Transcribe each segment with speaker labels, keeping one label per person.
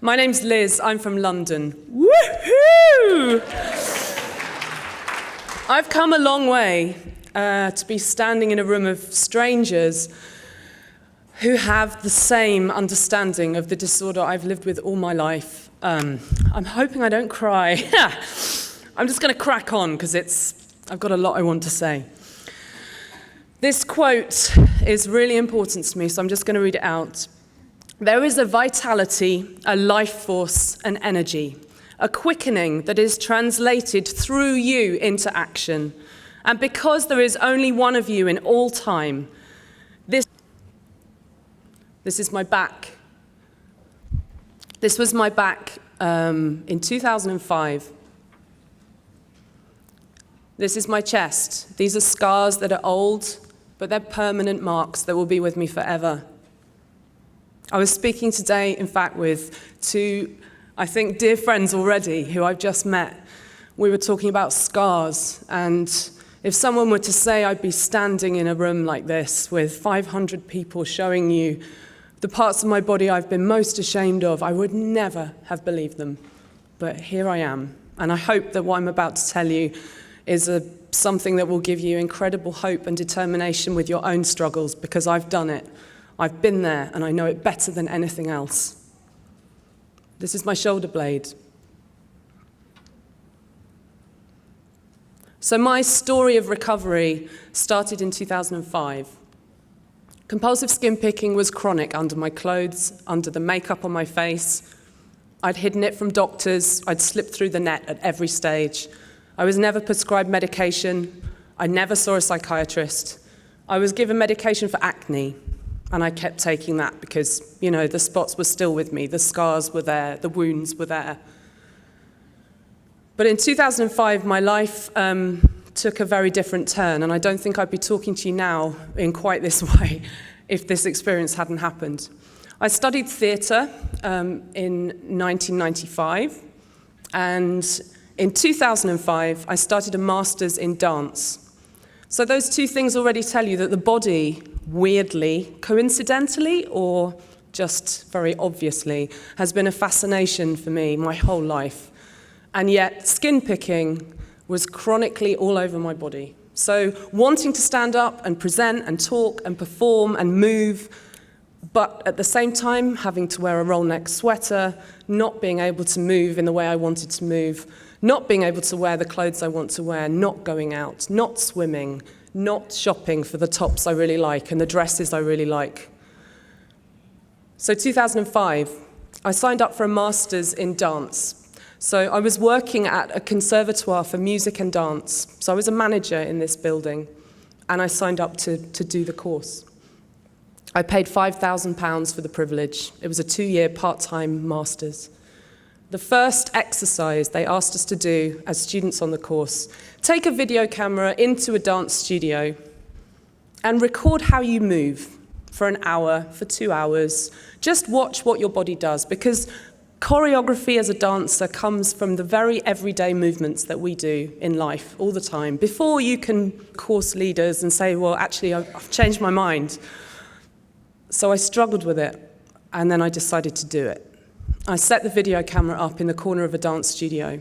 Speaker 1: My name's Liz, I'm from London. Woohoo! I've come a long way to be standing in a room of strangers who have the same understanding of the disorder I've lived with all my life. I'm hoping I don't cry. I'm just going to crack on because I've got a lot I want to say. This quote is really important to me, so I'm just going to read it out. There is a vitality, a life force, an energy, a quickening that is translated through you into action. And because there is only one of you in all time, this is my back. This was my back in 2005. This is my chest. These are scars that are old, but they're permanent marks that will be with me forever. I was speaking today, in fact, with two, I think, dear friends already who I've just met. We were talking about scars, and if someone were to say I'd be standing in a room like this with 500 people showing you the parts of my body I've been most ashamed of, I would never have believed them. But here I am, and I hope that what I'm about to tell you is something that will give you incredible hope and determination with your own struggles, because I've done it. I've been there, and I know it better than anything else. This is my shoulder blade. So my story of recovery started in 2005. Compulsive skin picking was chronic under my clothes, under the makeup on my face. I'd hidden it from doctors. I'd slipped through the net at every stage. I was never prescribed medication. I never saw a psychiatrist. I was given medication for acne, and I kept taking that because, the spots were still with me. The scars were there. The wounds were there. But in 2005, my life took a very different turn, and I don't think I'd be talking to you now in quite this way if this experience hadn't happened. I studied theatre in 1995, and in 2005, I started a master's in dance. So those two things already tell you that the body, weirdly, coincidentally, or just very obviously, has been a fascination for me my whole life. And yet, skin picking was chronically all over my body. So wanting to stand up and present and talk and perform and move, but at the same time having to wear a roll neck sweater, not being able to move in the way I wanted to move, not being able to wear the clothes I want to wear, not going out, not swimming, not shopping for the tops I really like and the dresses I really like. So 2005, I signed up for a master's in dance. So I was working at a conservatoire for music and dance. So I was a manager in this building, and I signed up to do the course. I paid £5,000 for the privilege. It was a 2-year part-time master's. The first exercise they asked us to do as students on the course, take a video camera into a dance studio and record how you move for an hour, for 2 hours. Just watch what your body does, because choreography as a dancer comes from the very everyday movements that we do in life all the time. Before you can course leaders and say, well, actually, I've changed my mind. So I struggled with it, and then I decided to do it. I set the video camera up in the corner of a dance studio.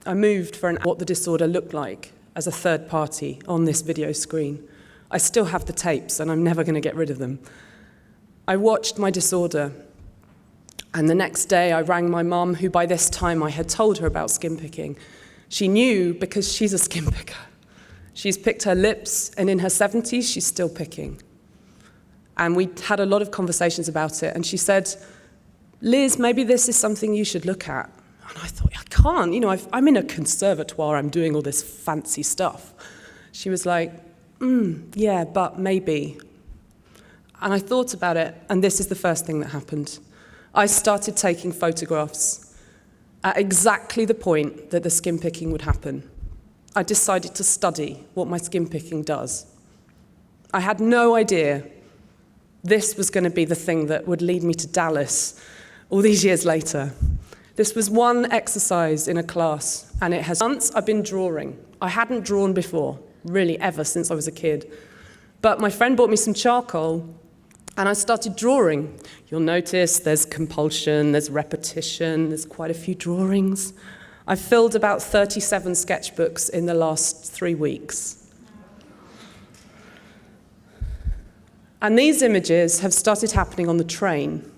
Speaker 1: I moved for what the disorder looked like as a third party on this video screen. I still have the tapes, and I'm never going to get rid of them. I watched my disorder. And the next day, I rang my mum, who by this time I had told her about skin picking. She knew because she's a skin picker. She's picked her lips, and in her 70s, she's still picking. And we had a lot of conversations about it. And she said, Liz, maybe this is something you should look at. And I thought, I can't. I'm in a conservatoire. I'm doing all this fancy stuff. She was like, yeah, but maybe. And I thought about it, and this is the first thing that happened. I started taking photographs at exactly the point that the skin picking would happen. I decided to study what my skin picking does. I had no idea this was going to be the thing that would lead me to Dallas all these years later. This was one exercise in a class, and it has months I've been drawing. I hadn't drawn before, really ever, since I was a kid. But my friend bought me some charcoal, And I started drawing. You'll notice there's compulsion, there's repetition, there's quite a few drawings. I've filled about 37 sketchbooks in the last 3 weeks. And these images have started happening on the train.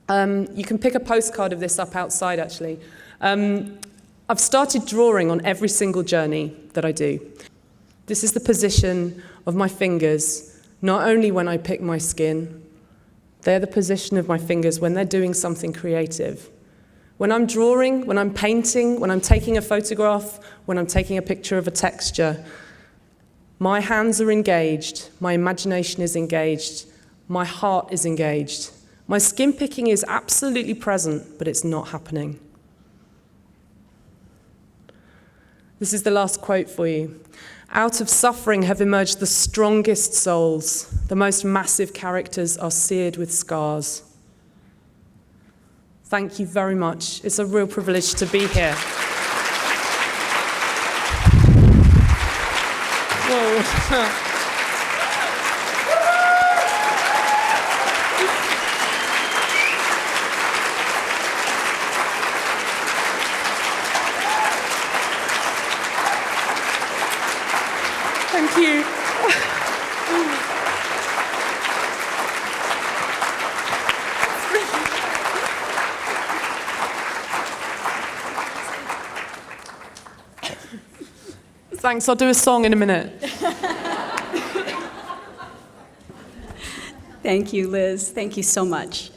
Speaker 1: You can pick a postcard of this up outside, actually. I've started drawing on every single journey that I do. This is the position of my fingers, not only when I pick my skin, they're the position of my fingers when they're doing something creative. When I'm drawing, when I'm painting, when I'm taking a photograph, when I'm taking a picture of a texture, my hands are engaged, my imagination is engaged, my heart is engaged. My skin picking is absolutely present, but it's not happening. This is the last quote for you. Out of suffering have emerged the strongest souls. The most massive characters are seared with scars. Thank you very much. It's a real privilege to be here. Whoa. Thank you. Thanks, I'll do a song in a minute.
Speaker 2: Thank you, Liz. Thank you so much.